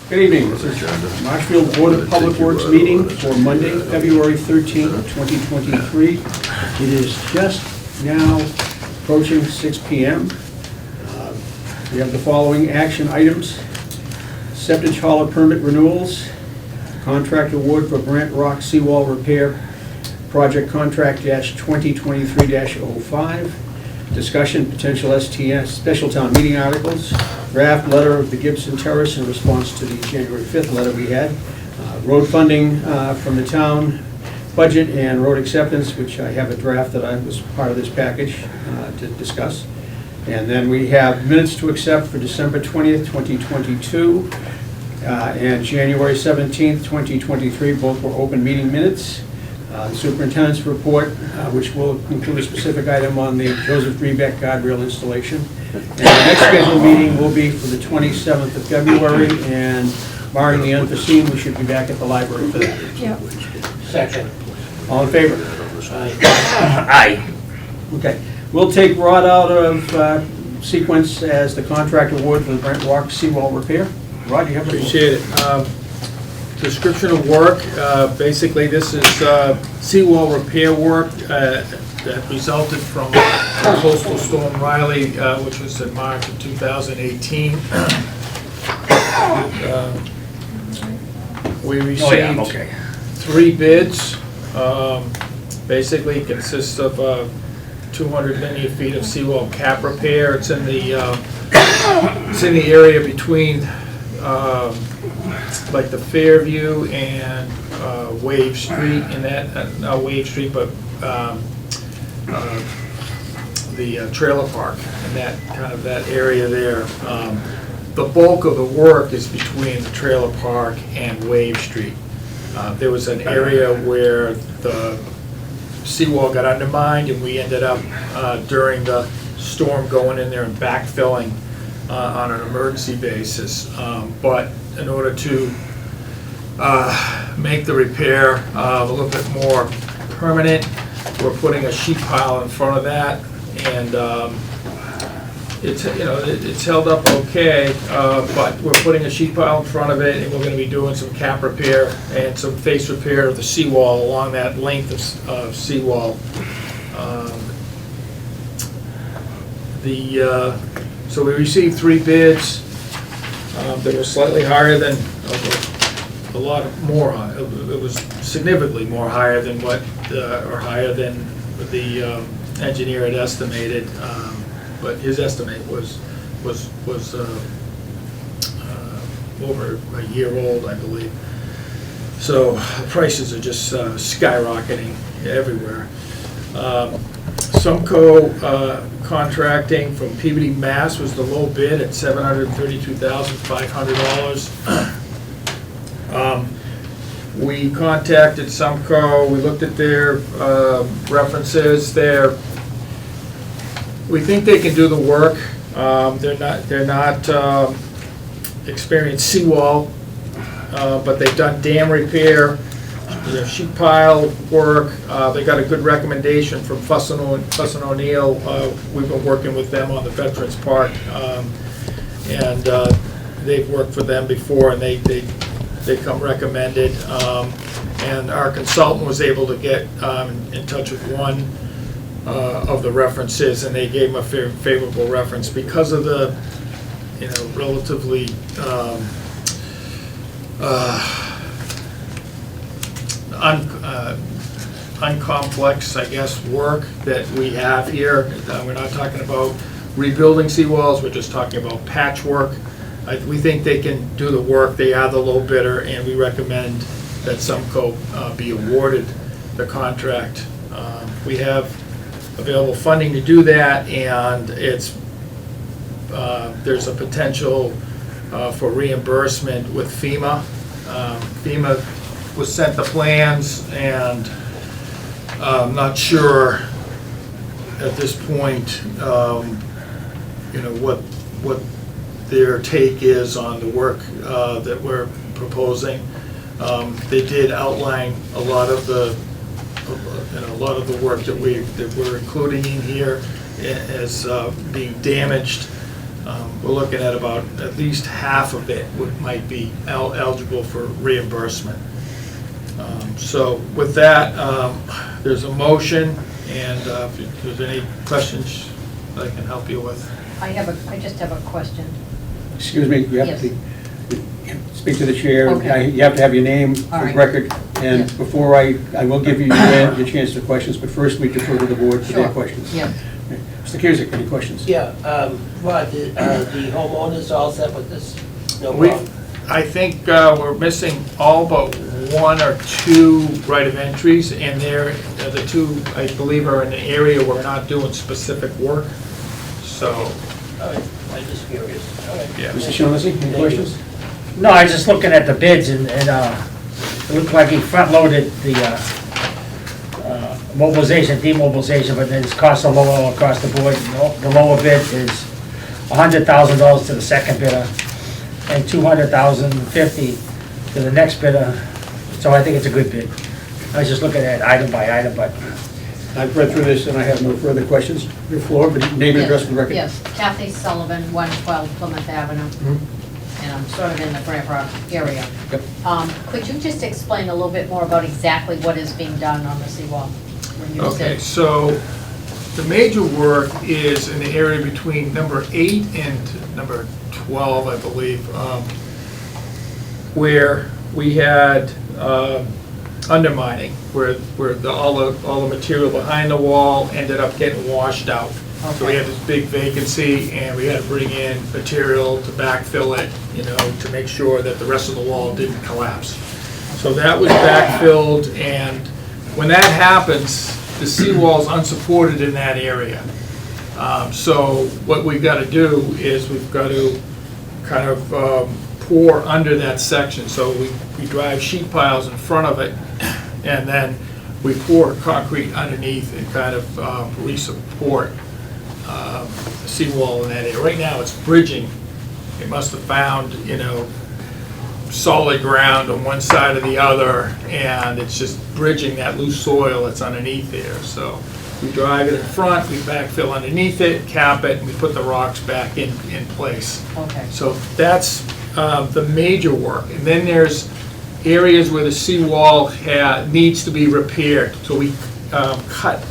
Good evening. This is Marshfield Board of Public Works meeting for Monday, February 13, 2023. It is just now approaching 6 p.m. We have the following action items. Septic hauler permit renewals, contract award for Brant Rock Seawall Repair, project contract -2023-05, discussion potential STS special town meeting articles, draft letter of the Gibson Terrace in response to the January 5th letter we had, road funding from the town, budget and road acceptance, which I have a draft that I was part of this package to discuss. And then we have minutes to accept for December 20th, 2022, and January 17th, 2023. Both were open meeting minutes. The superintendent's report, which will include a specific item on the Joseph Greenbeck guardrail installation. And the next scheduled meeting will be for the 27th of February, and barring the unforeseen, we should be back at the library for that. Yep. Second. All in favor? Aye. Okay. We'll take Rod out of sequence as the contract award for the Brant Rock Seawall Repair. Rod, you have the floor. Appreciate it. Description of work, basically this is seawall repair work that resulted from coastal storm Riley, which was in March of 2018. We received 3 bids. Basically consists of 200 linear feet of seawall cap repair. It's in the area between like the Fairview and Wave Street, in that not Wave Street, but the trailer park, and that kind of that area there. The bulk of the work is between the trailer park and Wave Street. There was an area where the seawall got undermined, and we ended up during the storm going in there and backfilling on an emergency basis. But in order to make the repair a little bit more permanent, we're putting a sheet pile in front of that, and it's held up okay, but we're putting a sheet pile in front of it, and we're going to be doing some cap repair and some face repair of the seawall along that length of seawall. So we received 3 bids. They were slightly higher than, a lot more, it was significantly more higher than what, or higher than the engineer had estimated, but his estimate was over a year old, I believe. So the prices are just skyrocketing everywhere. Sumco Contracting from Peabody, Mass. was the low bid at $732,500. We contacted Sumco. We looked at their references. We think they can do the work. They're not experienced seawall, but they've done dam repair, sheet pile work. They got a good recommendation from Fuss and O'Neill. We've been working with them on the Veterans Park, and they've worked for them before, and they come recommended. And our consultant was able to get in touch with one of the references, and they gave him a favorable reference because of the relatively uncomplex, I guess, work that we have here. We're not talking about rebuilding seawalls, we're just talking about patchwork. We think they can do the work. They are the low bidder, and we recommend that Sumco be awarded the contract. We have available funding to do that, and there's a potential for reimbursement with FEMA. FEMA was sent the plans, and I'm not sure at this point, what their take is on the work that we're proposing. They did outline a lot of the work that we're including in here as being damaged. We're looking at about at least half of it might be eligible for reimbursement. So with that, there's a motion, and if there's any questions I can help you with. I just have a question. Excuse me, you have Yes. to speak to the chair. Okay. You have to have your name All for right. record. And Yes. before I will give you your chance to questions, but first we defer to the board for their Sure. questions. Yeah. Okay. Mr. Kuzic, any questions? Yeah, Rod, the homeowners all set with this? No We, problem? I think we're missing all but one or two right of entries, and they're, the two, I believe, are in an area where we're not doing specific work, so, All right, I'm just curious. All right. yeah. Mr. Shaughnessy, any questions? No, I was just looking at the bids, and it looked like he front-loaded the mobilization, demobilization, but then it's cost a low all across the board. The lower bid is $100,000 to the second bidder, and $200,050 to the next bidder, so I think it's a good bid. I was just looking at it item by item, but I've read through this and I have no further questions. Your floor, but name and address for the record. Yes, Kathy Sullivan, 112 Plymouth Avenue, and I'm sort of in the Grant Rock area. Yep. Could you just explain a little bit more about exactly what is being done on the seawall? when you Okay, said- so the major work is in the area between number 8 and number 12, I believe, where we had undermining, where all the material behind the wall ended up getting washed out. So we had this big vacancy, and we had to bring in material to backfill it, to make sure that the rest of the wall didn't collapse. So that was backfilled, and when that happens, the seawall's unsupported in that area. So what we've got to do is we've got to kind of pour under that section. So we drive sheet piles in front of it, and then we pour concrete underneath and kind of re-support the seawall in that area. Right now, it's bridging. It must have found, solid ground on one side or the other, and it's just bridging that loose soil that's underneath there. So we drive it in front, we backfill underneath it, cap it, and we put the rocks back in place. Okay, So that's the major work. And then there's areas where the seawall needs to be repaired. So we cut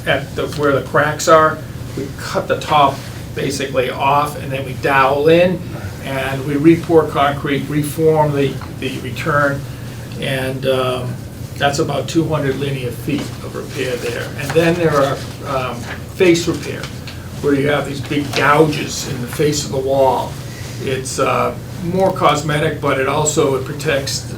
at where the cracks are, we cut the top basically off, and then we dowel in, and we re-pour concrete, reform the return, and that's about 200 linear feet of repair there. And then there are face repair, where you have these big gouges in the face of the wall. It's more cosmetic, but it protects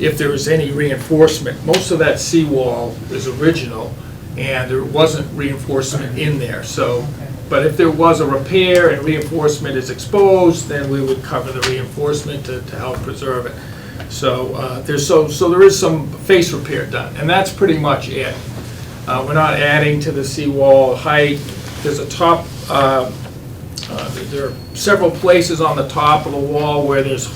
if there is any reinforcement. Most of that seawall is original, and there wasn't reinforcement in there. So, but if there was a repair and reinforcement is exposed, then we would cover the reinforcement to help preserve it. So there is some face repair done, and that's pretty much it. We're not adding to the seawall height. There's a top. There are several places on the top of the wall where there's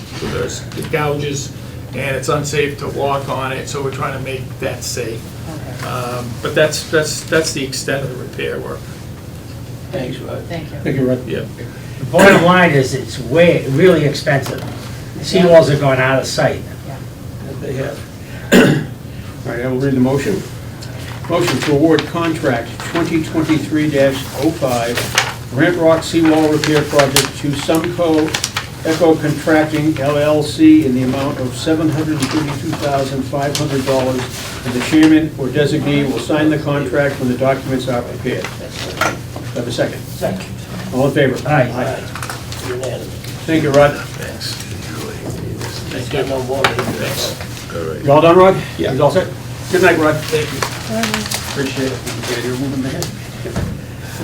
gouges, and it's unsafe to walk on it. So we're trying to make that safe. okay, But that's the extent of the repair work. Thanks, Rod. thank you. Thank you, Rod. Yeah. the bottom line is it's really expensive. Seawalls are going out of sight. That they have. All right, I will read the motion. Motion to award contract 2023-05 Grant Rock Seawall Repair Project to Sumco Echo Contracting LLC in the amount of $732,500, and the chairman or designee will sign the contract when the documents are prepared. Do I have a second? Second. All in favor? Aye. Unanimous. Thank you, Rod. Thanks. He's got no more. Thanks. You all done, Rod? Yeah. You all set? Good night, Rod. Thank you. Appreciate it. Okay, you're moving ahead.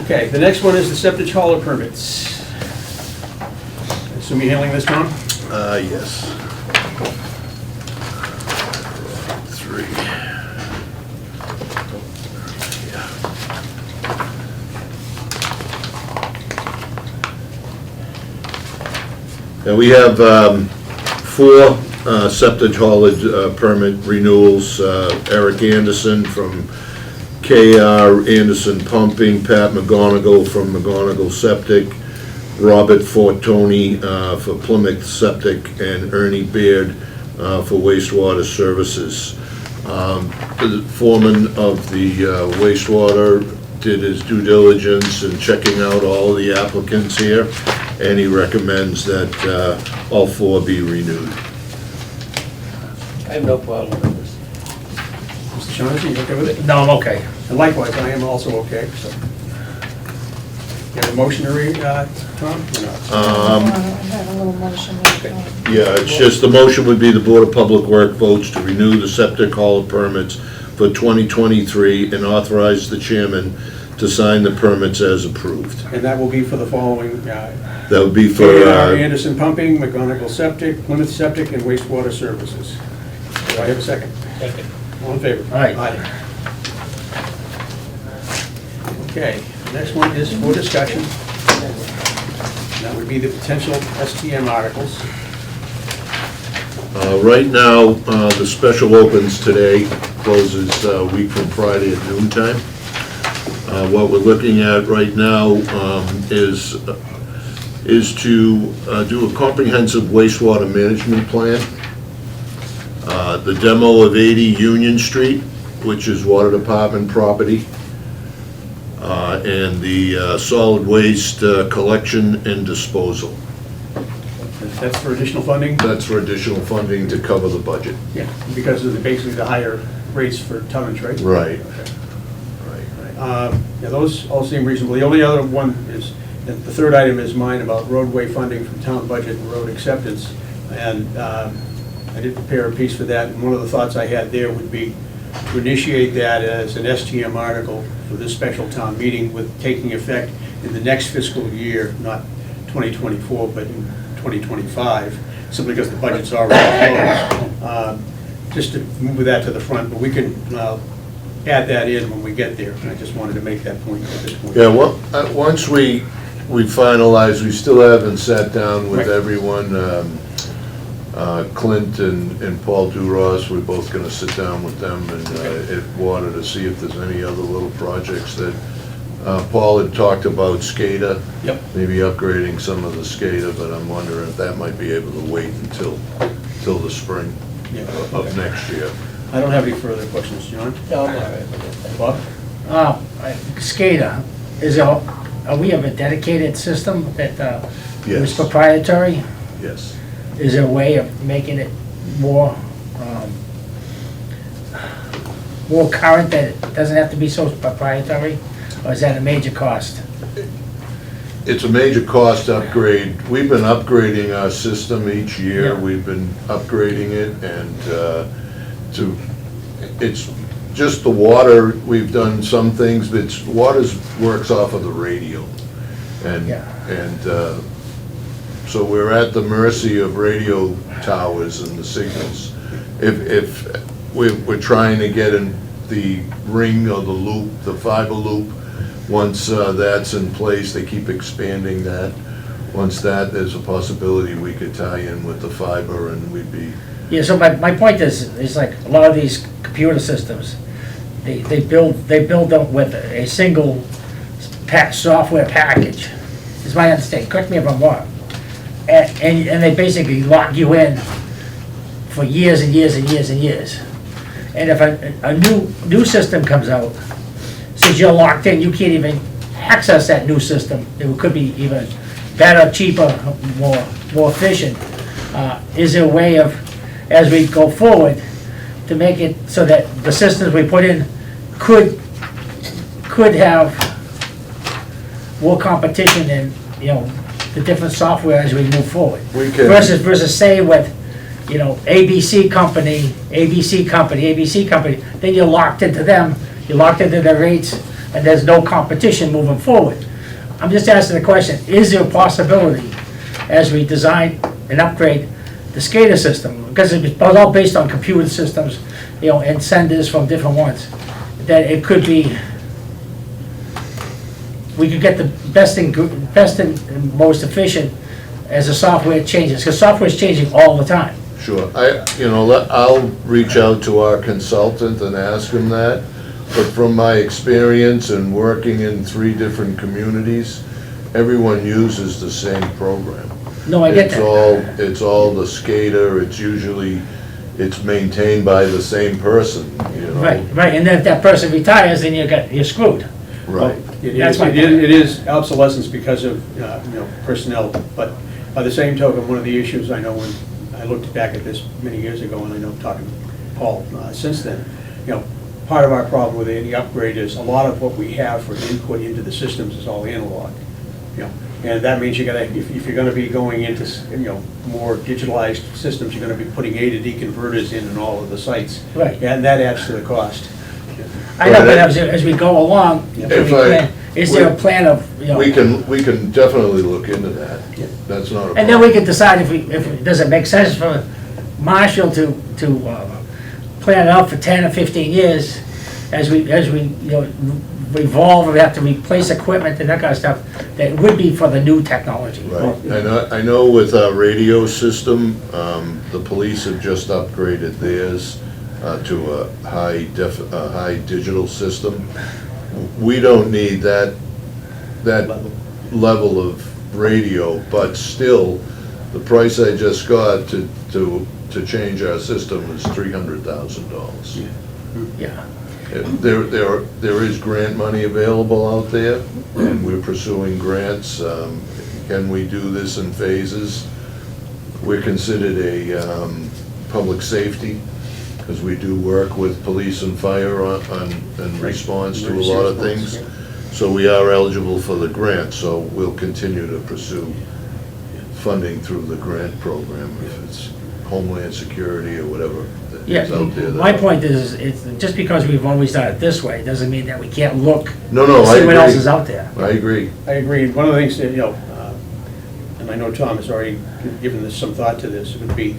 Okay, the next one is the septic hauler permits. Assume you're handling this, Tom? Yes. 3. And we have 4 septic haulage permit renewals. Eric Anderson from KR Anderson Pumping, Pat McGonigal from McGonigal Septic, Robert Fortoni for Plymouth Septic, and Ernie Beard for wastewater services. The foreman of the wastewater did his due diligence in checking out all the applicants here, and he recommends that all 4 be renewed. I have no problem with this. Mr. Shaughnessy, you okay with it? No, I'm okay. And likewise, I am also okay, so. You have a motion to read, Tom, or not? Um, I have a little motion. Yeah, it's just, the motion would be the Board of Public Work votes to renew the septic hauler permits for 2023 and authorize the chairman to sign the permits as approved. And that will be for the following, That would be for, KR Anderson Pumping, McGonigal Septic, Plymouth Septic, and Wastewater Services. Do I have a second? Second. All in favor? Aye. Okay, next one is for discussion. That would be the potential STM articles. right now, the special opens today, closes a week from Friday at noon time. What we're looking at right now is to do a comprehensive wastewater management plan. The demo of 80 Union Street, which is Water Department property, and the solid waste collection and disposal. That's for additional funding? That's for additional funding to cover the budget. Yeah, because of basically the higher rates for tonnage, right? Right. Okay. Right. Yeah, those all seem reasonable. The only other one is, the third item is mine about roadway funding from town budget and road acceptance. And I did prepare a piece for that, and one of the thoughts I had there would be to initiate that as an STM article for this special town meeting with taking effect in the next fiscal year, not 2024, but in 2025, simply because the budget's already closed. Just to move that to the front, but we can add that in when we get there. I just wanted to make that point at this point. Yeah, well, once we finalize, we still haven't sat down with Right. everyone. Clint and Paul Duras, we're both gonna sit down with them and at Water to see if there's any other little projects that, Paul had talked about SCADA. Yep. Maybe upgrading some of the SCADA, but I'm wondering if that might be able to wait until the spring Yeah. of next year. I don't have any further questions, John. No, I'm all right with it. Bob? SCADA, are we have a dedicated system that is Yes. proprietary? Yes. Is there a way of making it more, more current, that it doesn't have to be so proprietary? Or is that a major cost? It's a major cost upgrade. We've been upgrading our system each year. Yeah. We've been upgrading it, and it's just the water. We've done some things, but water works off of the radio. Yeah. And so we're at the mercy of radio towers and the signals. If we're trying to get in the ring or the loop, the fiber loop, once that's in place, they keep expanding that. Once that, there's a possibility we could tie in with the fiber and we'd be, Yeah, so my point is like a lot of these computer systems, they build them with a single software package, is my understanding, correct me if I'm wrong. And they basically lock you in for years and years and years and years. And if a new system comes out, since you're locked in, you can't even access that new system. It could be even better, cheaper, more efficient. Is there a way of, as we go forward, to make it so that the systems we put in could have more competition in, the different software as we move forward? we can. Versus say with, ABC company, then you're locked into them, you're locked into their rates, and there's no competition moving forward. I'm just asking the question, is there a possibility, as we design and upgrade the SCADA system, because it's all based on computer systems, and senders from different ones, that it could be, we could get the best and most efficient as the software changes, because software is changing all the time. Sure, I'll reach out to our consultant and ask him that. but from my experience and working in 3 different communities, everyone uses the same program. No, I get that. It's all the SCADA, it's maintained by the same person, you know? Right, and then if that person retires, then you're screwed. Right. That's my point. It is obsolescence because of, personnel, but by the same token, one of the issues I know when I looked back at this many years ago, and I know talking to Paul since then, part of our problem with any upgrade is a lot of what we have for input into the systems is all analog. And that means if you're gonna be going into, more digitalized systems, you're gonna be putting A to D converters in all of the sites. Right. And that adds to the cost. I know, but as we go along, is there a plan of, We can definitely look into that. That's not a problem. and then we can decide does it make sense for Marshall to plan it out for 10 or 15 years as we revolve, we have to replace equipment and that kind of stuff, that would be for the new technology. Right, I know with our radio system, the police have just upgraded theirs to a high digital system. We don't need that level of radio, but still, the price I just got to change our system is $300,000. Yeah. There is grant money available out there, and we're pursuing grants. Can we do this in phases? We're considered a public safety, because we do work with police and fire in response to a lot of things. So we are eligible for the grant, so we'll continue to pursue funding through the grant program, if it's Homeland Security or whatever is out there. My point is, it's just because we've always done it this way, doesn't mean that we can't look No, and I see what agree. else is out there. I agree. I agree. One of the things that, and I know Tom has already given this some thought to this, would be,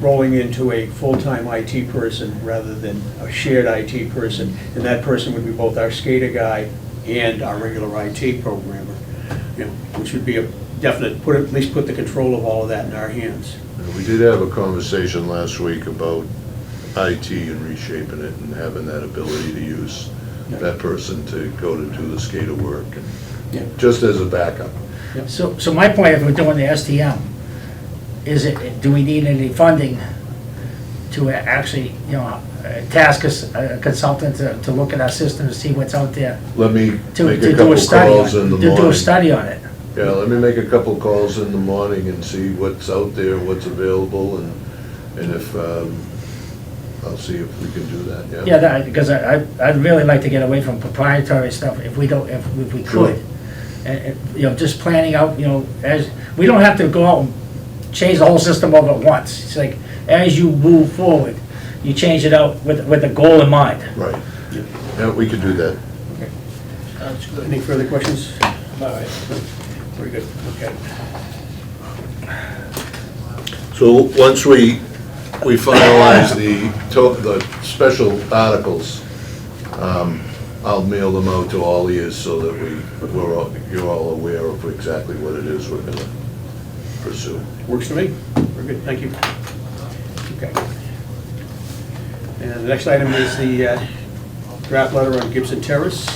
rolling into a full-time IT person rather than a shared IT person. And that person would be both our SCADA guy and our regular IT programmer, which would be a definite, at least put the control of all of that in our hands. We did have a conversation last week about IT and reshaping it and having that ability to use that person to go to do the SCADA work, and just as a backup. So my point, if we're doing the STM, do we need any funding to actually, task a consultant to look at our system to see what's out there? Let me To make a do a couple study calls in the to do a morning. study on it. Yeah, let me make a couple calls in the morning and see what's out there, what's available, and if, I'll see if we can do that, yeah. Yeah, because I'd really like to get away from proprietary stuff if we Sure. could. And, just planning out, as, we don't have to go out and change the whole system over at once. It's like, as you move forward, you change it out with a goal in mind. Right. Yeah, we could do that. Sounds good. Any further questions? All right. Very good, okay. So once we finalize the special articles, I'll mail them out to all of you so that you're all aware of exactly what it is we're gonna pursue. Works for me. Very good, thank you. Okay. And the next item is the draft letter on Gibson Terrace.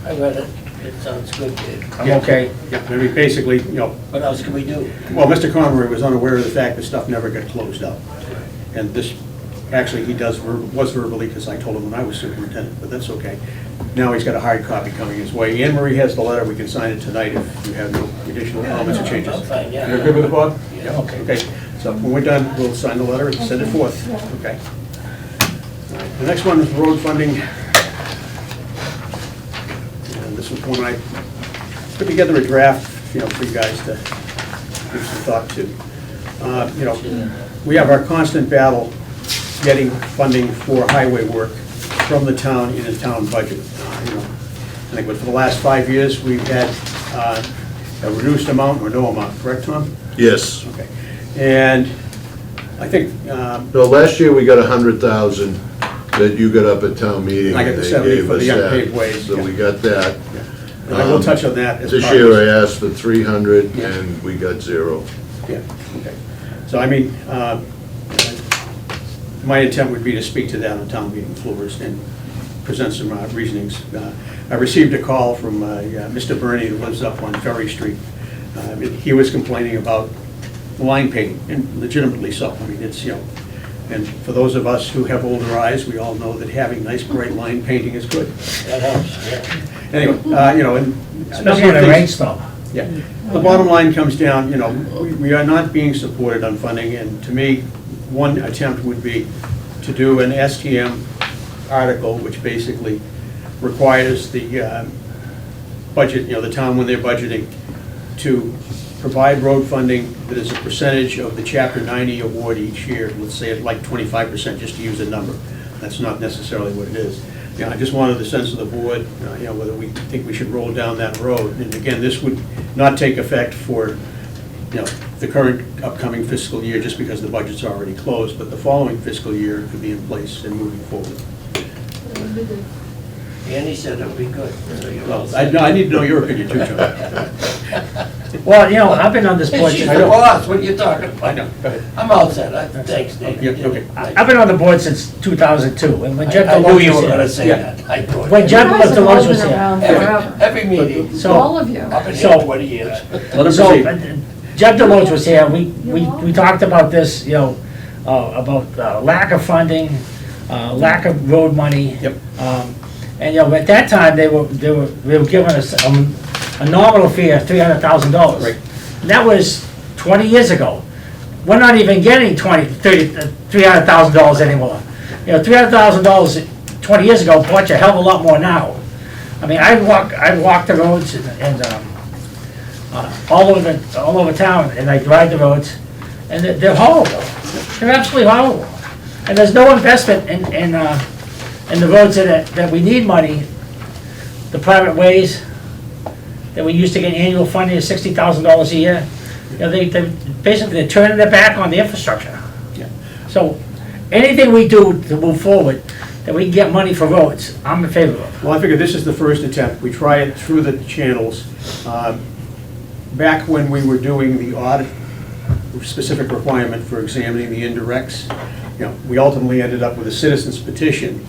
I read it. It sounds good, Dave. I'm okay. Yeah, I mean, basically, What else can we do? well, Mr. Conroy was unaware of the fact that stuff never got closed out. And this, actually, he was verbally, because I told him when I was superintendent, but that's okay. Now he's got a hard copy coming his way. Anne Marie has the letter, we can sign it tonight if you have no additional comments or changes. I'm fine, yeah. You're good with it, Bob? Yeah. Okay, so when we're done, we'll sign the letter and send it forth. Okay. All right, the next one is road funding. And this was one I put together a draft, for you guys to give some thought to. We have our constant battle getting funding for highway work from the town in the town budget. I think for the last 5 years, we've had a reduced amount or no amount, correct, Tom? Yes. Okay. And I think, No, last year we got 100,000 that you got up at town meeting. I got the and they 70 gave for the us that. unpaved ways, So yeah. we got that. and I will touch on that as This part of year this. I asked for 300 Yeah. and we got 0. Yeah, okay. So I mean, my intent would be to speak to that on town meeting floors and present some reasonings. I received a call from Mr. Burney, who lives up on Ferry Street. He was complaining about line painting, and legitimately so. I mean, it's, and for those of us who have older eyes, we all know that having nice bright line painting is good. That helps, yeah. Anyway, and Especially in a rainstorm. yeah. The bottom line comes down, we are not being supported on funding, and to me, one attempt would be to do an STM article, which basically requires the budget, the town, when they're budgeting, to provide road funding that is a percentage of the Chapter 90 award each year. Let's say it's like 25%, just to use a number. That's not necessarily what it is. I just wanted the sense of the board, whether we think we should roll down that road. And again, this would not take effect for, the current upcoming fiscal year, just because the budget's already closed, but the following fiscal year could be in place and moving forward. Andy said it would be good. So you're all Well, set. I need to know your opinion too, John. Well, I've been on this board, She's I the know. boss, what are you talking I about? know, go ahead. I'm all set, thanks, Dave. Yeah, okay. I've been on the board since 2002, and when Jeb I knew Deloach you was were gonna here. say Yeah. that. I knew it. When Jeb You guys have Deloach all was been here. around forever. Every meeting, So, All of you. I've been So- here 20 years. Let him So, proceed. Jeb Deloach was here, we talked about this, about lack of funding, lack of road money. Yep. And, at that time, they were giving us a nominal fee of $300,000. Right. And that was 20 years ago. We're not even getting $300,000 anymore. $300,000 20 years ago bought you a hell of a lot more now. I mean, I'd walk the roads and all over town, and I drive the roads, and they're horrible. They're absolutely horrible. And there's no investment in the roads that we need money, the private ways, that we used to get annual funding of $60,000 a year. They basically, they're turning their back on the infrastructure. Yeah. So, anything we do to move forward, that we can get money for roads, I'm in favor of. Well, I figure this is the first attempt. We try it through the channels. Back when we were doing the audit specific requirement for examining the indirects, we ultimately ended up with a citizen's petition.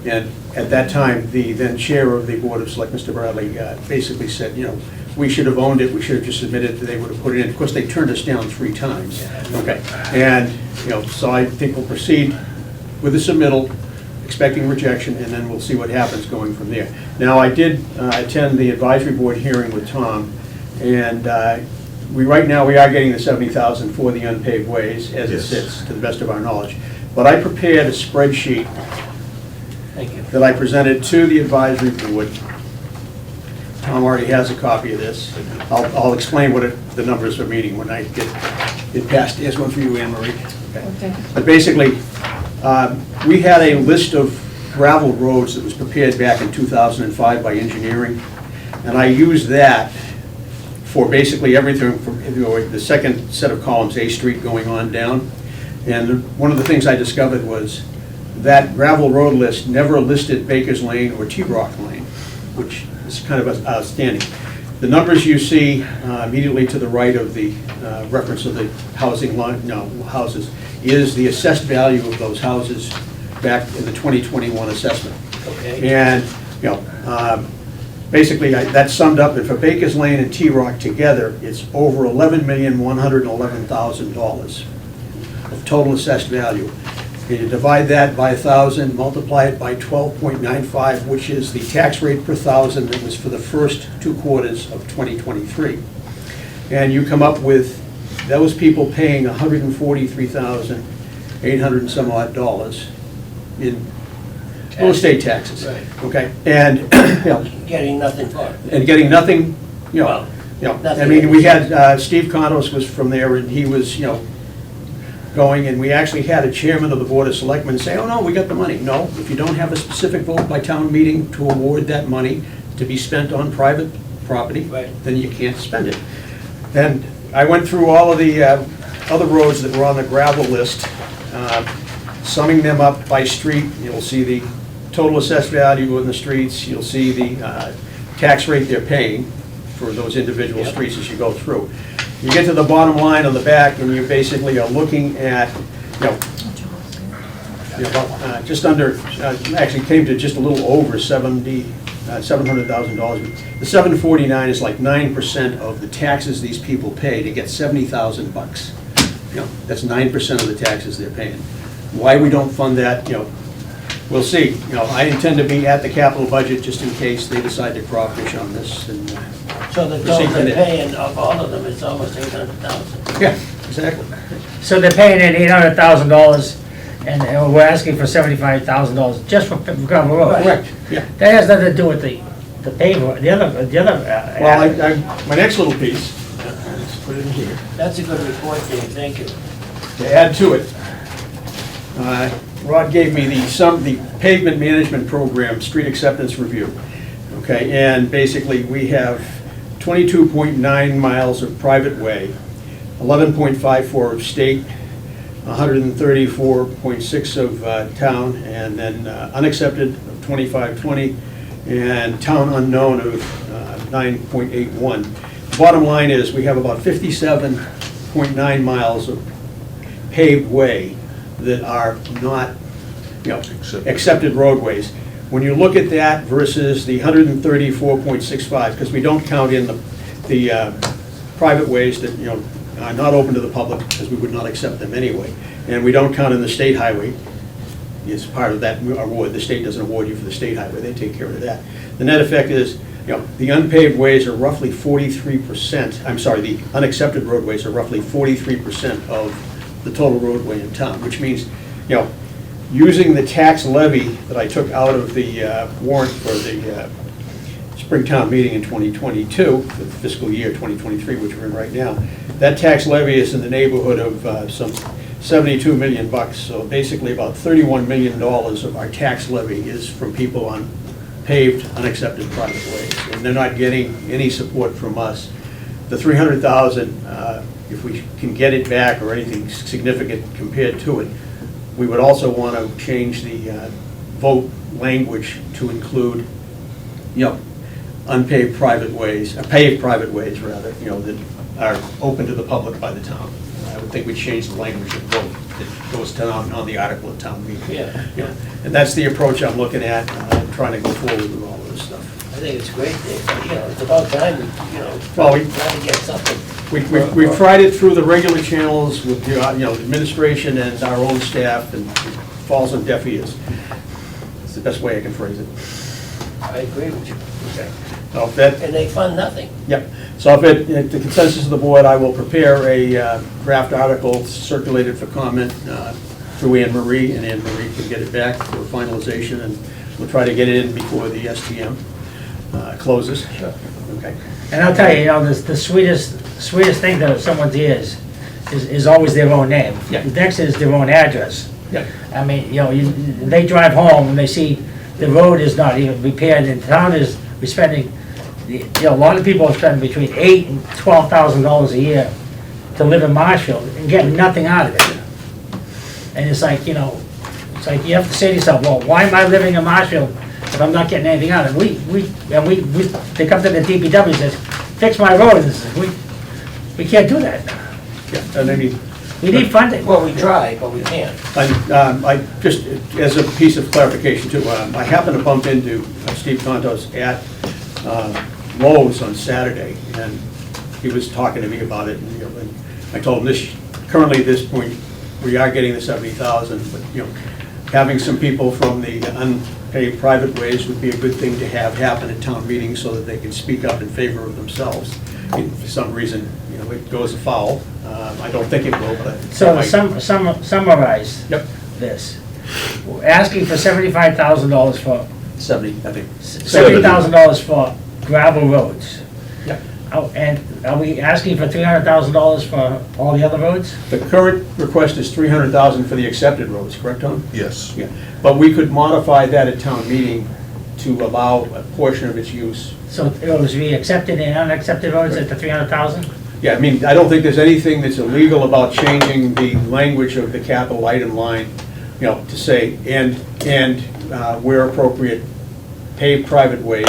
And at that time, the then chair of the Board of Select, Mr. Bradley, basically said, we should have owned it, we should have just submitted, they would have put it in. Of course, they turned us down 3 times. Okay, and, so I think we'll proceed with the submittal, expecting rejection, and then we'll see what happens going from there. Now, I did attend the advisory board hearing with Tom, and right now, we are getting the $70,000 for the unpaved ways as it Yes. sits, to the best of our knowledge. But I prepared a spreadsheet Thank you. that I presented to the advisory board. Tom already has a copy of this. I'll explain what the numbers are meaning when I get past. Here's one for you, Anne Marie. Okay. But basically, we had a list of gravel roads that was prepared back in 2005 by engineering, and I used that for basically everything from the second set of columns, A Street going on down. And one of the things I discovered was that gravel road list never listed Baker's Lane or T-Rock Lane, which is kind of outstanding. The numbers you see immediately to the right of the reference of the houses is the assessed value of those houses back in the 2021 assessment. Okay. And, basically, that summed up that for Baker's Lane and T-Rock together, it's over $11,111,000 of total assessed value. And you divide that by 1,000, multiply it by 12.95, which is the tax rate per thousand that was for the first 2 quarters of 2023. And you come up with those people paying $143,800 and some odd dollars in real estate taxes. Right. Okay, and, Getting nothing for it. and getting nothing, I Nothing. mean, we had, Steve Condos was from there, and he was, going, and we actually had a chairman of the Board of Selectmen say, oh, no, we got the money. No, if you don't have a specific vote by town meeting to award that money to be spent on private property, Right. then you can't spend it. And I went through all of the other roads that were on the gravel list, summing them up by street. You'll see the total assessed value in the streets. You'll see the tax rate they're paying for those individual Yep. streets as you go through. You get to the bottom line on the back, and you basically are looking at, Yeah, about, just under, actually came to just a little over $700,000. The 749 is like 9% of the taxes these people pay to get 70,000 bucks. You know, that's 9% of the taxes they're paying. Why we don't fund that, you know, we'll see. You know, I intend to be at the capital budget just in case they decide to crawfish on this and, So the proceed total from they're there. paying of all of them is almost 800,000. Yeah, exactly. So they're paying in $800,000, and we're asking for $75,000 just for gravel road. Correct, yeah. That has nothing to do with the paver, the other. Well, my next little piece, let's put it in here. That's a good report, Dave, thank you. To add to it, Rod gave me the pavement management program, street acceptance review. Okay, and basically, we have 22.9 miles of private way, 11.54 of state, 134.6 of town, and then unaccepted of 2520, and town unknown of 9.81. Bottom line is, we have about 57.9 miles of paved way that are not, you know, accepted roadways. When you look at that versus the 134.65, because we don't count in the private ways that, you know, are not open to the public, because we would not accept them anyway, and we don't count in the state highway, it's part of that award. The state doesn't award you for the state highway, they take care of that. The net effect is, you know, the unpaved ways are roughly 43%, I'm sorry, the unaccepted roadways are roughly 43% of the total roadway in town, which means, you know, using the tax levy that I took out of the warrant for the Springtown meeting in 2022, for the fiscal year 2023, which we're in right now, that tax levy is in the neighborhood of some 72 million bucks. So basically about $31 million of our tax levy is from people on paved, unaccepted private ways, and they're not getting any support from us. The 300,000, if we can get it back or anything significant compared to it, we would also want to change the vote language to include, you know, unpaved private ways, paved private ways rather, you know, that are open to the public by the town. I would think we'd change the language of vote that goes down on the article of town meeting. Yeah. You know, and that's the approach I'm looking at, trying to go forward with all this stuff. I think it's great, Dave, but, you know, it's about time, you know, Well, try to get something. We've tried it through the regular channels with the, you know, administration and our own staff, and it falls on deaf ears. It's the best way I can phrase it. I agree with you. Okay. So if that, And they fund nothing. yep. So if the consensus of the board, I will prepare a draft article circulated for comment through Anne Marie, and Anne Marie can get it back for finalization, and we'll try to get it in before the STM closes. Okay. And I'll tell you, you know, the sweetest thing to someone's ears is always their own name. Yeah. Next is their own address. Yeah. I mean, you know, they drive home and they see the road is not even repaired, and town is, we're spending, you know, a lot of people are spending between $8,000 and $12,000 a year to live in Marshfield and getting nothing out of it. And it's like, you know, it's like you have to say to yourself, well, why am I living in Marshfield if I'm not getting anything out of it? They come to the DPW and says, fix my road, and says, we can't do that. Yeah, and I mean, We need funding. Well, we try, but we can't. I just, as a piece of clarification too, I happened to bump into Steve Contos at Lowe's on Saturday, and he was talking to me about it, and, you know, and I told him currently at this point, we are getting the 70,000, but, you know, having some people from the unpaid private ways would be a good thing to have happen at town meetings so that they can speak up in favor of themselves. If for some reason, you know, it goes afoul. I don't think it will, but. So summarize Yep, this. We're asking for $75,000 for, 70, I think. $70,000 for gravel roads. Yep. Oh, and are we asking for $300,000 for all the other roads? The current request is 300,000 for the accepted roads, correct, Tom? Yes. Yeah, but we could modify that at town meeting to allow a portion of its use. So it was be accepted and unaccepted roads at the 300,000? Yeah, I mean, I don't think there's anything that's illegal about changing the language of the capital item line, you know, to say, and where appropriate, pave private ways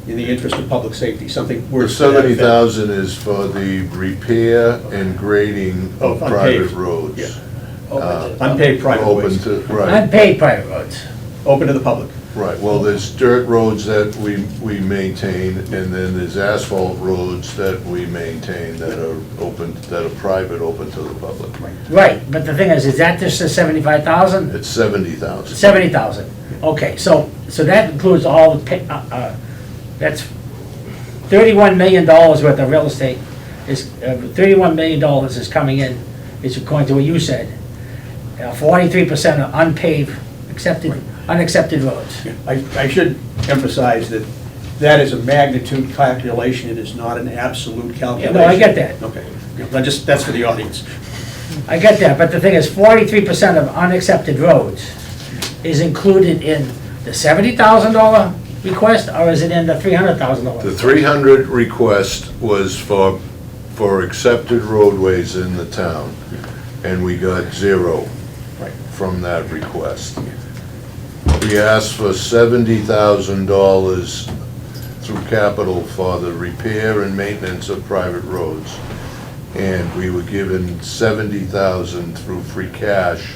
in the interest of public safety, something The where. 70,000 is for the repair and grading of Of private unpaved, roads. yeah. Unpaid private Open ways, to, right, Unpaid private roads. open to the public. right. Well, there's dirt roads that we maintain, and then there's asphalt roads that we maintain that are open, that are private, open to the public. Right, but the thing is that just the 75,000? It's 70,000. 70,000, okay, so that includes all the, that's $31 million worth of real estate, is, $31 million is coming in, is according to what you said. 43% are unpaved, unaccepted roads. I should emphasize that that is a magnitude calculation, it is not an absolute calculation. No, I get that. Okay, that's for the audience. I get that, but the thing is, 43% of unaccepted roads is included in the $70,000 request, or is it in the $300,000? The 300 request was for accepted roadways in the town, and we got 0 Right. from that request. We asked for $70,000 through capital for the repair and maintenance of private roads. And we were given $70,000 through free cash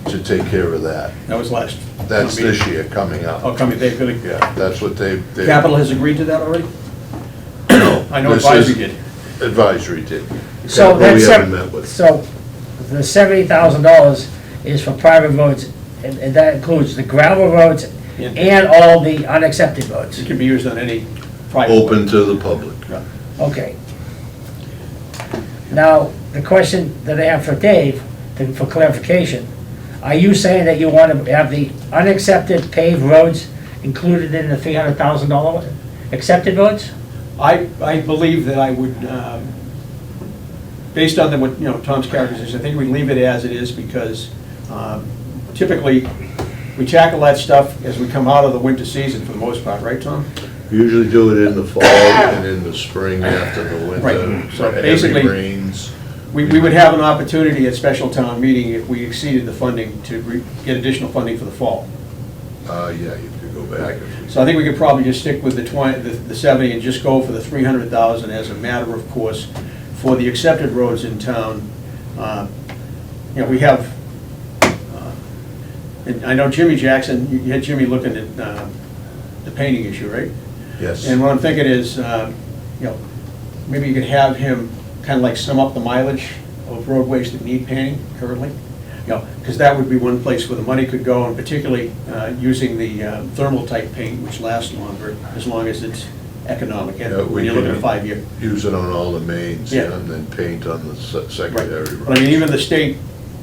to take care of that. That was last. That's this year coming up. Oh, coming, they're gonna, Yeah, that's what they. Capital has agreed to that already? No. I know this advisory is- did. Advisory did. So Capital that's, we haven't met with. so the $70,000 is for private roads, and that includes the gravel roads Yeah. and all the unaccepted roads. It can be used on any private. Open to the public. Yeah. Okay. Now, the question that I have for Dave, for clarification, are you saying that you want to have the unaccepted paved roads included in the $300,000 accepted roads? I believe that I would, based on the, what, Tom's characterization, I think we leave it as it is because typically, we tackle that stuff as we come out of the winter season for the most part, right, Tom? We usually do it in the fall and in the spring after the winter. Right. So heavy basically- rains. We would have an opportunity at special town meeting if we exceeded the funding to get additional funding for the fall. Yeah, you could go back. So I think we could probably just stick with the 70 and just go for the 300,000 as a matter of course for the accepted roads in town. We have, and I know Jimmy Jackson, you had Jimmy looking at the painting issue, right? Yes. And what I'm thinking is, maybe you could have him kind of like sum up the mileage of roadways that need painting currently. Because that would be one place where the money could go, and particularly using the thermal type paint, which lasts longer, as long as it's economic, Yeah, and when we you're looking at can 5 year. Use it on all the mains, Yeah. yeah, and then paint on the secondary roads. But I mean, even the state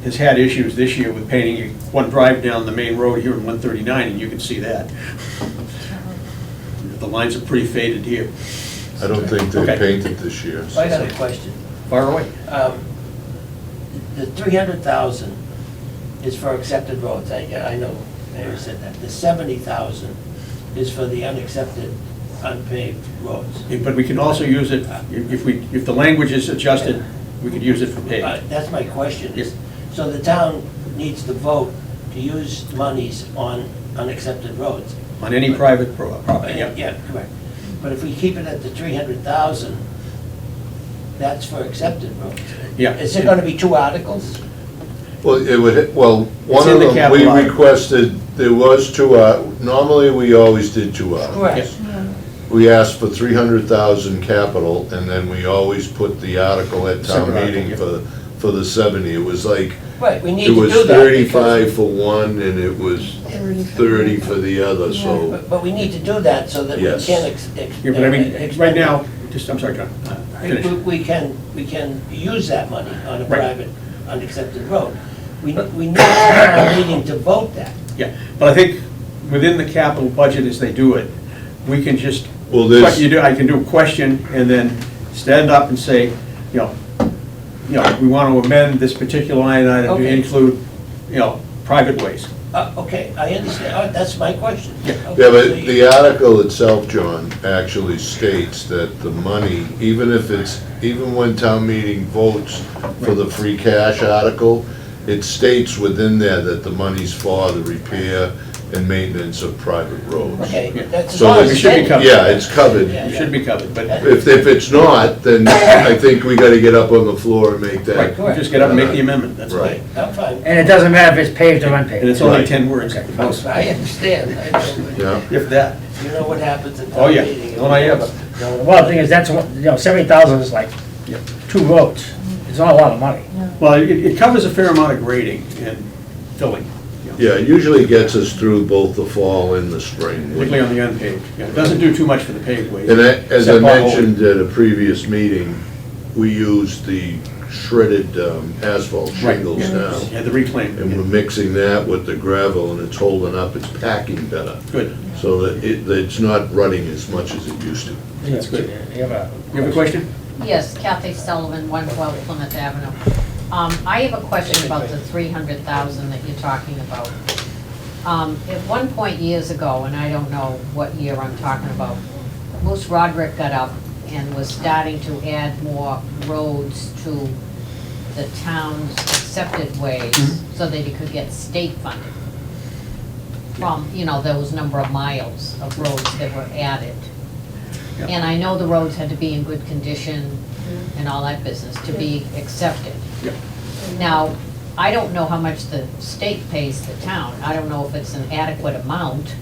has had issues this year with painting. One drive down the main road here in 139, and you can see that. The lines are pretty faded here. I don't think they Okay. painted this year. I got a question. Far away. The 300,000 is for accepted roads, I know Mary said that. The 70,000 is for the unaccepted, unpaved roads. But we can also use it, if the language is adjusted, we could use it for paving. That's my question. Yes. So the town needs to vote to use monies on unaccepted roads. On any private property, yeah. Yeah, correct. But if we keep it at the 300,000, that's for accepted roads. Yeah. Is there gonna be 2 articles? Well, one in of the them, we capital item. requested, there was 2, normally we always did 2 articles. Correct. We asked for 300,000 capital, and then we always put the article at town Separate article, meeting yeah. for the 70. It was like, Right, we need it to was do that. 35 for one, and it was 30 for the other, so. But we need to do that so that we Yes. can Yeah, but I mean, right now, I'm sorry, John, finish. We can use that money on a Right. private, unaccepted road. We need to have a meeting to vote that. Yeah, but I think within the capital budget as they do it, we can just, Well, there's, I can do a question and then stand up and say, we want to amend this particular line item to Okay. include, private ways. Okay, I understand. Oh, that's my question. Yeah. Okay, yeah, so but you- the article itself, John, actually states that the money, even when town meeting votes for the free cash article, it states within there that the money's for the repair and maintenance of private roads. Okay, that's as So long that as we it's should be in. covered. Yeah, it's covered. Yeah. It should be covered, but, If it's not, then I think we gotta get up on the floor and make right, that. just get up and make the amendment, that's all. Right. I'm fine. And it doesn't matter if it's paved or unpaved. And it's only Right. 10 words, Okay. at the most. I understand. Yeah, If that. You know what happens at Oh, town yeah. meeting. Don't I ever. Well, the thing is, that's, 70,000 is like Yep. 2 roads. It's not a lot of money. Well, it covers a fair amount of grading and filling, you know, yeah, it usually gets us through both the fall and the spring. particularly on the unpaved. Yeah, it doesn't do too much for the paved ways. And as I Except pothole. mentioned at a previous meeting, we used the shredded asphalt Right, shingles yeah. now. Yeah, the reclaim, And we're mixing that with the gravel, and it's holding up, it's packing better, good. so that it's not running as much as it used to. That's good. You have a... You have a question? Yes, Kathy Sullivan, 112 Plymouth Avenue. I have a question about the 300,000 that you're talking about. At one point years ago, and I don't know what year I'm talking about, Moose Roderick got up and was starting to add more roads to the town's accepted ways so that he could get state funding from, those number of miles of roads that were added. Yeah. And I know the roads had to be in good condition and all that business to be accepted. Yep. Now, I don't know how much the state pays the town. I don't know if it's an adequate amount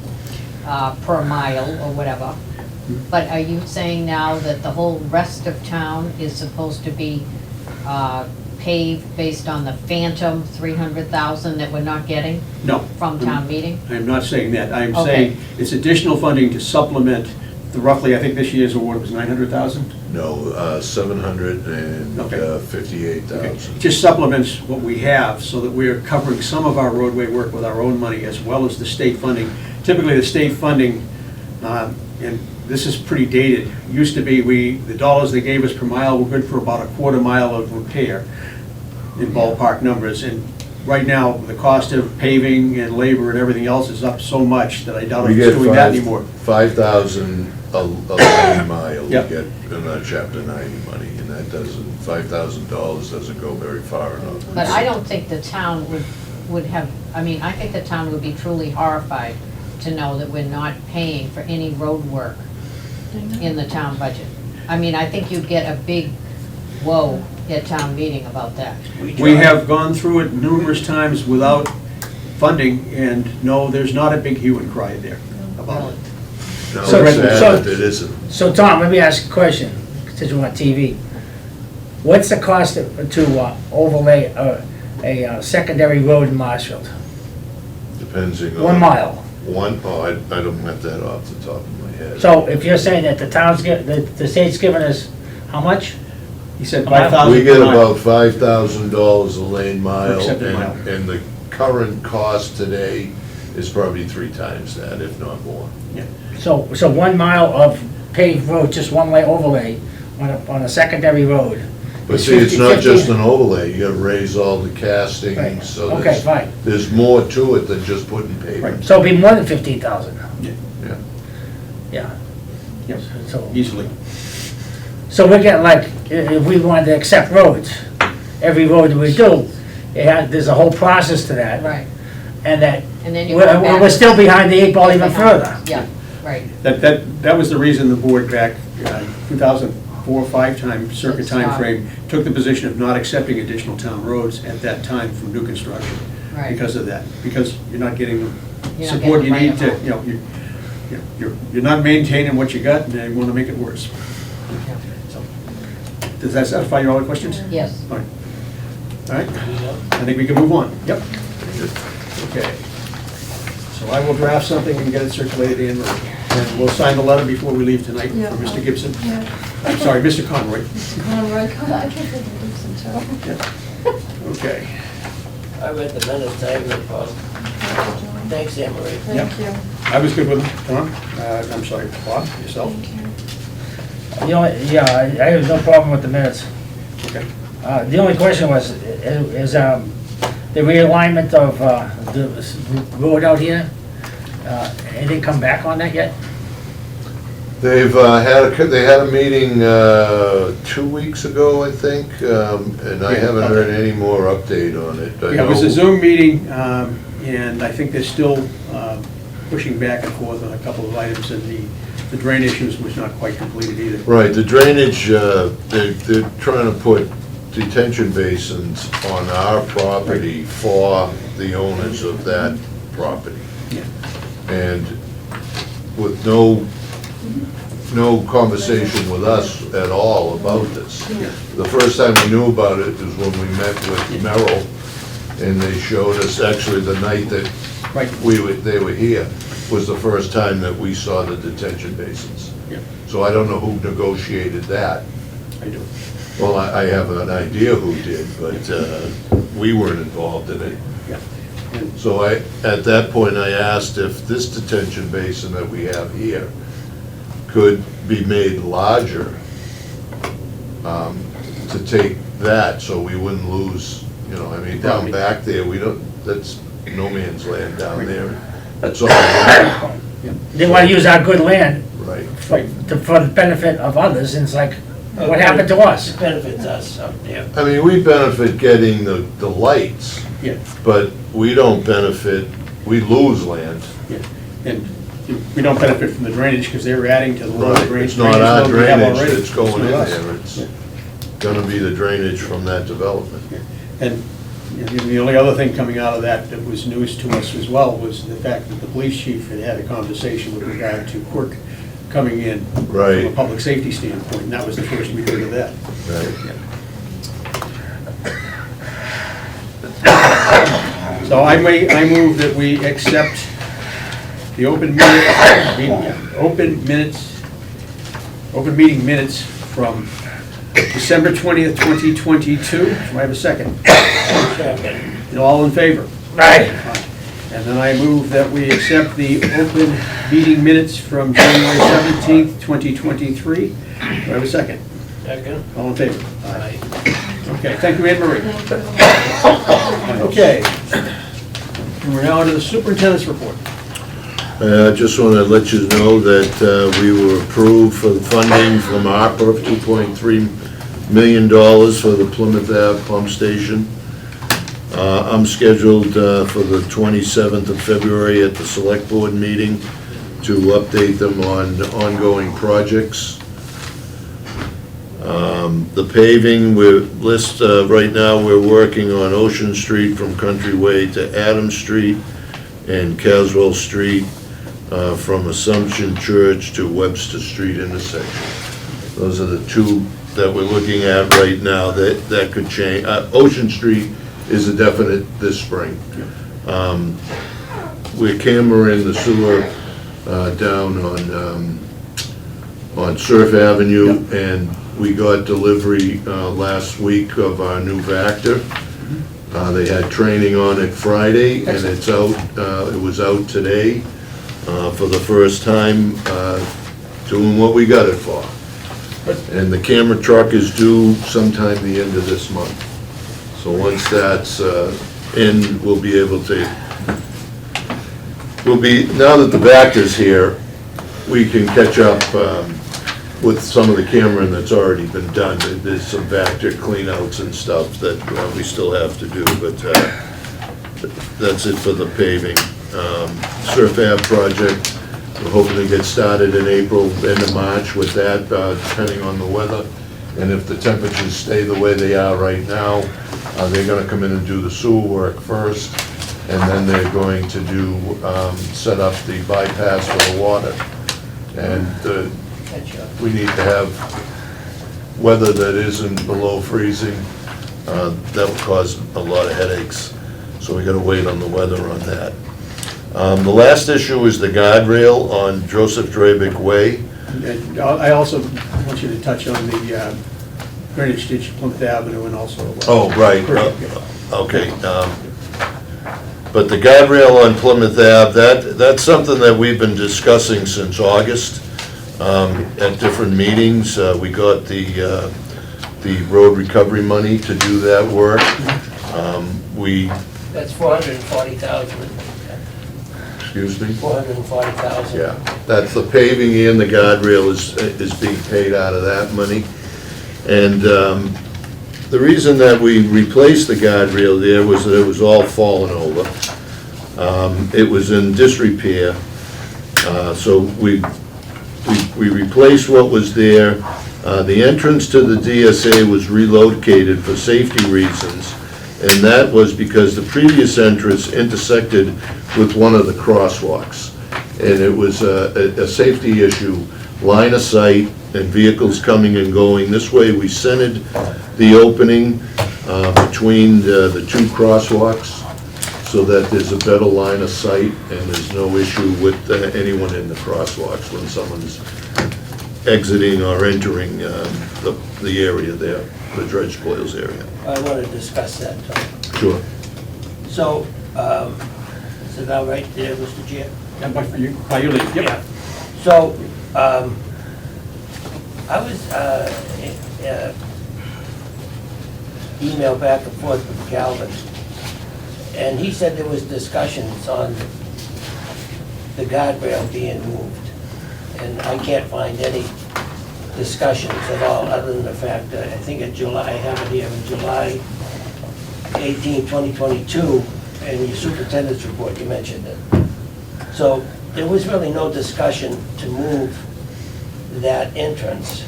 per mile or whatever. But are you saying now that the whole rest of town is supposed to be paved based on the phantom 300,000 that we're not getting No. from town meeting? I am not saying that. I am Okay. saying it's additional funding to supplement the roughly, I think this year's award was 900,000? No, Okay. 758,000. Okay. It just supplements what we have so that we're covering some of our roadway work with our own money as well as the state funding. Typically, the state funding, and this is pretty dated, used to be the dollars they gave us per mile were good for about a quarter mile of repair in ballpark numbers. And right now, the cost of paving and labor and everything else is up so much that I doubt We if get it's doing that anymore. 5,000 a lane mile, we Yep. get in that chapter 90 money, and that $5,000 doesn't go very far enough. But I don't think the town would have, I think the town would be truly horrified to know that we're not paying for any road work in the town budget. I think you'd get a big whoa at town meeting about that. We have gone through it numerous times without funding, and no, there's not a big hue and cry there about it. No, So- it's sad so- that it isn't. So Tom, let me ask you a question, since we're on TV. What's the cost to overlay a secondary road in Marshfield? Depends on. 1 mile. I don't have that off the top of my head. So if you're saying that the state's giving us, how much? He said Wow. 5,000 We get per mile. about $5,000 a lane mile, Accepted mile. and the current cost today is probably 3 times that, if not more. So 1 mile of paved road, just one-way overlay on a secondary road. But is see, it's 50 not just 50. an overlay, you gotta raise all the Right. castings, so Okay, fine. there's more to it than just putting pavement. So it'd be more than 15,000. Yeah. Yeah. Yep, So, easily. so we're getting like, if we wanted to accept roads, every road that we do, there's a whole process to that. Right. And that, And then you go back. we're still behind the 8 ball even further. Yeah, right. That was the reason the board back 2004, 5 circuit It's not. timeframe took the position of not accepting additional town roads at that time from new construction. Right. Because of that, because you're not getting the You're not support you getting the need right to, you're not maintaining what you got, and you want to make it worse. Yeah. So, does that satisfy your other questions? Yes. All right. All right, I think we can move on. Yep. Okay. So I will draft something and get it circulated in, and we'll sign the letter before we leave tonight Yeah. for Mr. Gibson. Yeah. I'm sorry, Mr. Conroy. Conroy, I can't think of Gibson too. Okay. I read the minutes, I have no problem. Thanks, Anne Marie. Thank you. I was good with it. Tom? I'm sorry, Bob, yourself? Thank you. I have no problem with the minutes. Okay. The only question was, is the realignment of the road out here, anything come back on that yet? They've they had a meeting 2 weeks ago, I think, and I Yeah, haven't okay. heard any more update on it. I Yeah, it was a know- Zoom meeting, and I think they're still pushing back and forth on a couple of items, and the drain issues was not quite completed either. Right, the drainage, they're trying to put detention basins on our property for the owners of that property. Yeah. And with no conversation with us at all about this. The first time we knew about it was when we met with Merrill, and they showed us, actually the night that Right. they were here, was the first time that we saw the detention basins. Yeah, So I don't know who negotiated that. I do. Well, I have an idea who did, but we weren't involved in it. Yeah. And So at that point, I asked if this detention basin that we have here could be made larger, to take that, so we wouldn't lose, I mean, down back there, we don't, that's no man's land down there. That's all, right. They wanna use our good land Right. for the benefit of others, and it's like, what happened to us? It benefits us up there. I mean, we benefit getting the lights, Yeah, but we don't benefit, we lose land. yeah. And we don't benefit from the drainage because they're adding to the low Right, drainage. it's not our load we have drainage already. that's going in not us. there, it's gonna be the drainage from that development. And the only other thing coming out of that was news to us as well was the fact that the police chief had a conversation with regard to Quirk coming in from a Right. public safety standpoint, and that was the first we heard of that. Right. So I move that we accept the open meeting minutes from December 20th, 2022. Do I have a second? And all in favor? Right. And then I move that we accept the open meeting minutes from January 17th, 2023. Do I have a second? Second? All in favor? Aye. Okay, thank you, Anne Marie. Okay. And we're now to the superintendent's report. I just want to let you know that we were approved for the funding from ARPA of $2.3 million for the Plymouth Ave pump station. I'm scheduled for the 27th of February at the Select Board meeting to update them on ongoing projects. The paving, right now, we're working on Ocean Street from Country Way to Adams Street and Caswell Street from Assumption Church to Webster Street intersection. Those are the two that we're looking at right now that could change. Ocean Street is a definite this spring. We're cameraing the sewer down on Surf Avenue, and we got delivery last week of our new Vector. They had training on it Friday, and it's out, it was out today for the first time, doing what we got it for. And the camera truck is due sometime the end of this month. So once that's in, we'll be able to, now that the Vector's here, we can catch up with some of the cameraing that's already been done. There's some Vector cleanouts and stuff that we still have to do, but that's it for the paving. Surf Ave project, we're hoping to get started in April, end of March with that, depending on the weather. And if the temperatures stay the way they are right now, they're gonna come in and do the sewer work first, and then they're going to do, set up the bypass for the water. And we need to have weather that isn't below freezing. That will cause a lot of headaches, so we gotta wait on the weather on that. The last issue is the guardrail on Joseph Drabick Way. And I also want you to touch on the drainage ditch Plymouth Avenue and also. Oh, right, okay. But the guardrail on Plymouth Ave, that's something that we've been discussing since August at different meetings. We got the road recovery money to do that work. That's 440,000. Excuse me? 440,000. Yeah, that's the paving and the guardrail is being paid out of that money. And the reason that we replaced the guardrail there was that it was all fallen over. It was in disrepair, So we replaced what was there. The entrance to the DSA was relocated for safety reasons, and that was because the previous entrance intersected with one of the crosswalks. And it was a safety issue, line of sight and vehicles coming and going. This way, we centered the opening between the two crosswalks so that there's a better line of sight and there's no issue with anyone in the crosswalks when someone's exiting or entering the area there, the dredge spoils area. I want to discuss that, Tom. Sure. So, is it all right there, Mr. Chair? Yeah, but you, while you leave, Yeah. So, I was emailed back and forth with Calvin, and he said there was discussions on the guardrail being moved. And I can't find any discussions at all, other than the fact that I think in July, I have it here, in July 18, 2022, in your superintendent's report, you mentioned it. So there was really no discussion to move that entrance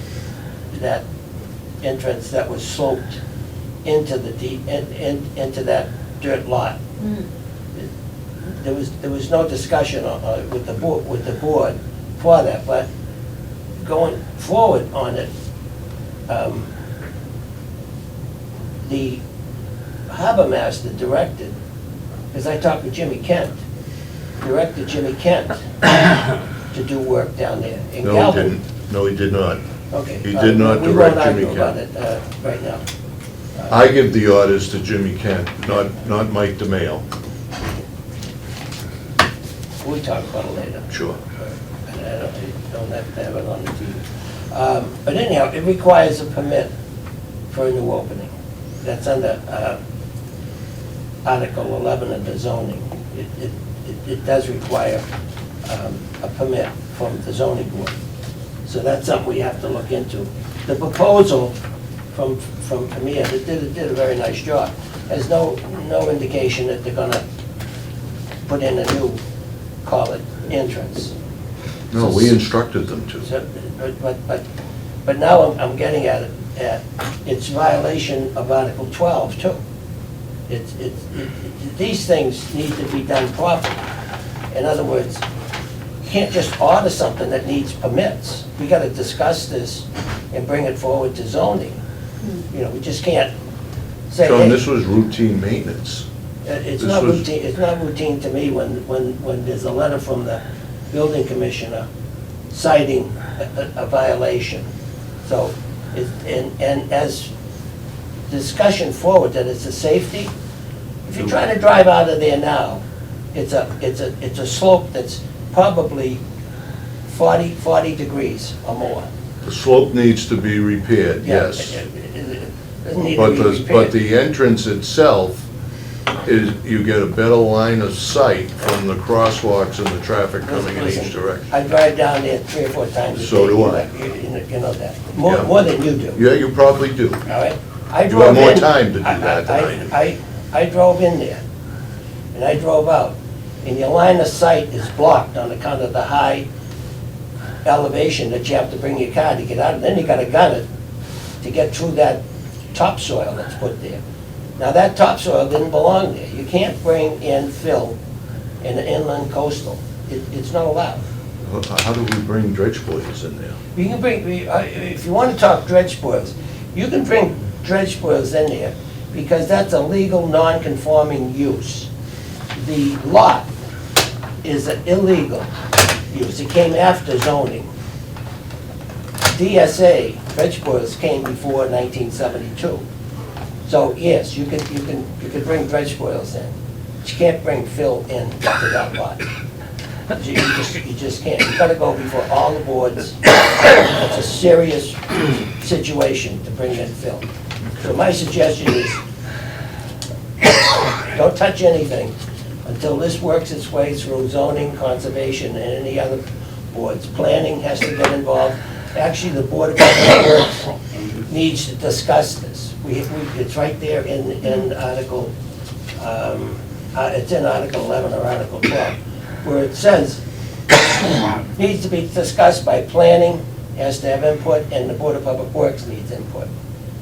that was sloped into into that dirt lot. There was no discussion with the board for that, but going forward on it, the harbor master directed, because I talked with Jimmy Kent, directed Jimmy Kent to do work down there. And No, he Calvin- didn't. No, he did not. Okay. He did not we direct won't Jimmy argue about Kent. it right now. I give the orders to Jimmy Kent, not Mike DeMayo. We'll talk about it later. Sure. And I don't have to have it on the TV. But anyhow, it requires a permit for a new opening. That's under Article 11 of the zoning. It does require a permit from the zoning board. So that's something we have to look into. The proposal from Premier, that did a very nice job, has no indication that they're gonna put in a new, call it, entrance. No, we instructed them to. So, but now I'm getting at it, it's violation of Article 12 too. These things need to be done properly. In other words, you can't just order something that needs permits. We gotta discuss this and bring it forward to zoning. You know, we just can't say, John, hey, this was routine maintenance. it's this not was- routine, it's not routine to me when there's a letter from the building commissioner citing a violation. So, and as discussion forward that it's a safety, if you're trying to drive out of there now, it's a slope that's probably 40 degrees or more. The slope needs to be repaired, Yeah, yes. it doesn't need to But be the, repaired. but the entrance itself is, you get a better line of sight from the crosswalks and the traffic coming in each Listen, direction. I drive down there 3 or 4 times a day. So do I. You know that. Yeah. More than you do, Yeah, you probably do. all right? I You drove have more in- time to do that than I do. I drove in there, and I drove out, and your line of sight is blocked on account of the high elevation that you have to bring your car to get out, and then you gotta gun it to get through that topsoil that's put there. Now, that topsoil didn't belong there. You can't bring in fill in the inland coastal. It's not allowed. How do we bring dredge spoils in there? You can bring, if you want to talk dredge spoils, you can bring dredge spoils in there because that's a legal, non-conforming use. The lot is an illegal use. It came after zoning. DSA, dredge spoils came before 1972. So yes, you could bring dredge spoils in. But you can't bring fill in to that lot. You just can't. You've got to go before all the boards. It's a serious situation to bring in fill. So my suggestion is, don't touch anything until this works its way through zoning, conservation, and any other boards. Planning has to get involved. Actually, the Board of Public Works needs to discuss this. It's right there in Article, it's in Article 11 or Article 12, where it says needs to be discussed by planning, has to have input, and the Board of Public Works needs input.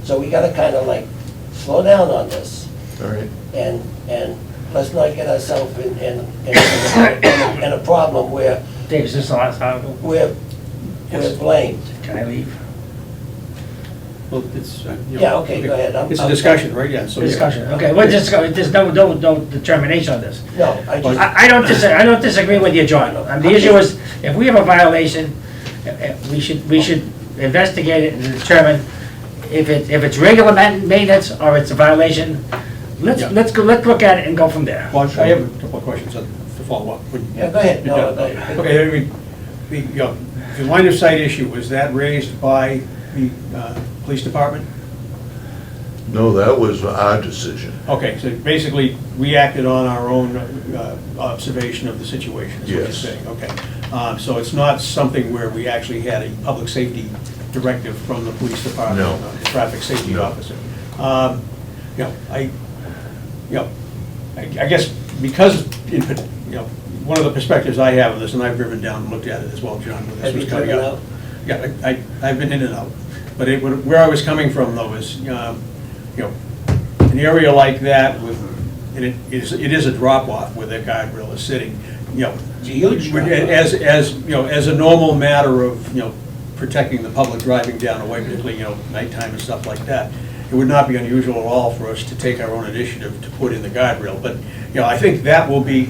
So we gotta kind of like slow down on this, All right. and let's not get ourselves in a problem where Dave, is this the last article? we're blamed. Can I leave? Well, it's, Yeah, okay, go ahead. I'm- It's a I'm- discussion, right? Yeah, so. yeah. Discussion, okay, well, just, there's no determination on this. No, I just, I don't disagree with you, John. The issue is, if we have a violation, we should investigate it and determine if it's regular maintenance or it's a violation. Yeah. Let's look at it and go from there. Well, I have a couple of questions to follow up. yeah, go ahead. No, Yeah. go ahead. Okay, I mean, the line of sight issue, was that raised by the police department? No, that was our decision. Okay, so basically, we acted on our own observation of the situation, is what you're Yes. saying, okay. So it's not something where we actually had a public safety directive from the police department? No. The traffic safety No. officer. I guess because, one of the perspectives I have of this, and I've driven down and looked at it as well, John, when this Have was you coming driven up. out? Yeah, I've been in and out. But where I was coming from though is, an area like that with, and it is a drop off where the guardrail is sitting, It's a huge drop-off. as a normal matter of, protecting the public driving down the way, particularly, nighttime and stuff like that. It would not be unusual at all for us to take our own initiative to put in the guardrail. But, I think that will be,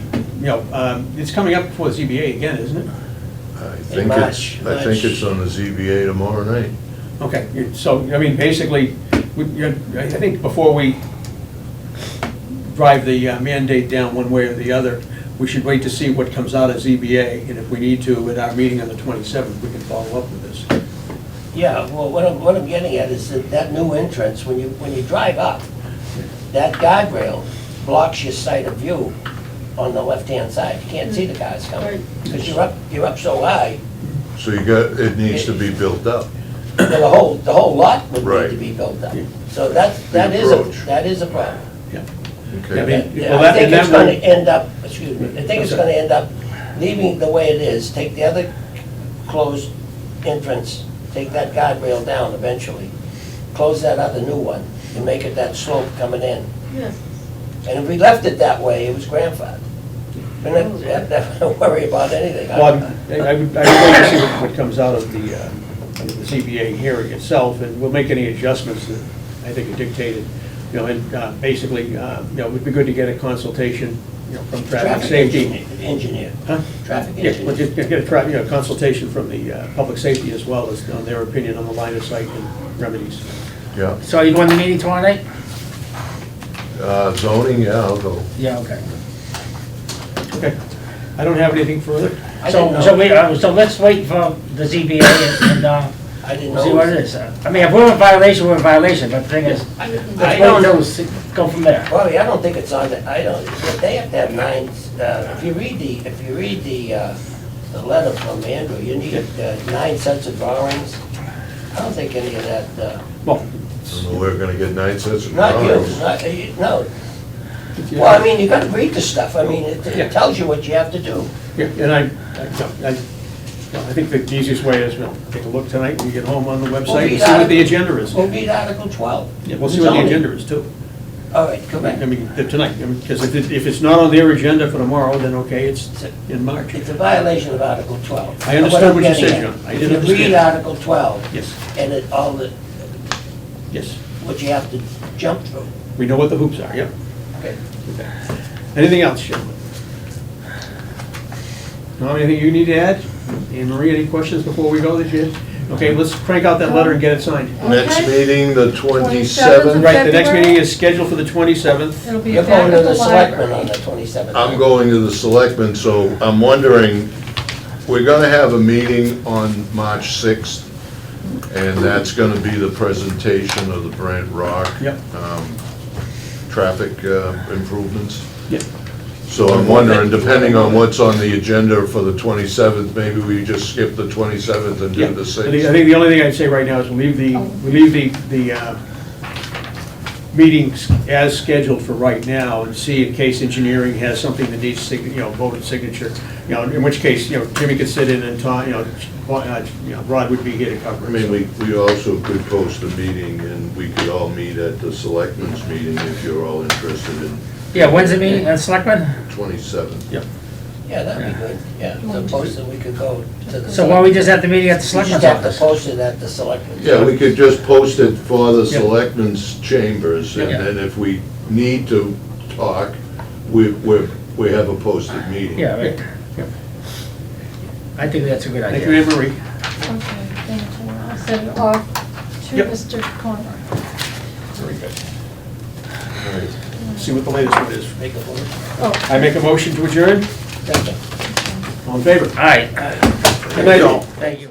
it's coming up before the ZBA again, isn't it? March. I think it's on the ZBA tomorrow night. Okay, so, basically, I think before we drive the mandate down one way or the other, we should wait to see what comes out of ZBA, and if we need to, at our meeting on the 27th, we can follow up with this. Yeah, well, what I'm getting at is that new entrance, when you drive up, that guardrail blocks your sight of view on the left-hand side. You can't see the cars coming, because you're up so high, So it needs to be built up. and the whole lot would need Right. to be built up. Yeah. So that approach. is a problem. Yeah. Okay. I mean, Yeah, well, I that- think and it's that gonna will- end up, excuse me, I think it's gonna end up leaving the way it is, take the other closed entrance, take that guardrail down eventually, close that other new one, and make it that slope coming in. Yes. And if we left it that way, it was grandfathered. We don't have to worry about anything. Well, I would wait to see what comes out of the ZBA hearing itself, and we'll make any adjustments that I think are dictated. And basically, it would be good to get a consultation, from traffic safety. Engineer. Huh? Traffic Yeah, engineer. well, just get a consultation from the public safety as well as on their opinion on the line of sight and remedies. Yeah. So you going to the meeting tomorrow night? Zoning, yeah, I'll go. Yeah, okay. Okay. I don't have anything further. I didn't know. So let's wait for the ZBA and I didn't know. see what it is. I mean, if we're in violation, we're in violation, but the thing is, I let's don't wait know. until, go from there. Bobby, I don't think it's on the, they have to have nine, if you read the letter from Andrew, you need 9 sets of drawings. I don't think any of that, Well, So we're gonna get 9 sets of not you, drawings. no. Well, I mean, you gotta read the stuff, I mean, it tells you what you have to do. yeah, and I think the easiest way is, take a look tonight when you get home on the website and see what the agenda is. We'll read Article 12. Yeah, we'll see what the Zoning. agenda is too. All right, come back. I mean, tonight, because if it's not on their agenda for tomorrow, then okay, it's in March. It's a violation of Article 12. I understand what you I'm said, getting at, John. I if did you understand. read Article 12, Yes, and all the, yes. what you have to jump through. We know what the hoops are, yep. Okay. Anything else, gentlemen? No, anything you need to add? Anne Marie, any questions before we go this year? Okay, let's crank out that letter and get it signed. Next Okay. meeting, the 27th. 27th. Right, the next February? meeting is scheduled for the 27th. It'll be You're back going at to the the selectmen library. on the 27th. I'm going to the selectmen, so I'm wondering, we're gonna have a meeting on March 6th, and that's gonna be the presentation of the Brant Rock. Yep. Traffic improvements. Yep. So I'm wondering, depending on what's on the agenda for the 27th, maybe we just skip the 27th and Yeah, do the I 6th. think the only thing I'd say right now is we leave the meetings as scheduled for right now and see in case engineering has something that needs, voted signature. In which case, Jimmy could sit in and talk, Rod would be here to cover I it. mean, we also could post a meeting and we could all meet at the selectmen's meeting if you're all interested in Yeah, when's the meeting, Selectmen? 27th. Yeah, that'd be good, yeah, to post it, we could go to the. So why don't we just have the meeting at the You Selectmen's just have to office? post it at the selectmen's. Yeah, we could just post it for the Yeah. selectmen's chambers, and Yeah. then if we need to talk, we have a posted meeting. Yeah, right. I think that's a good Thank you, idea. Anne Marie. Okay, thank you. I'll send it off to Yep. Mr. Conroy. Very good. All right, see what the latest one is. Make a vote. Oh, I make a motion to adjourn. Second. All in favor? All right, Good night, all. thank you.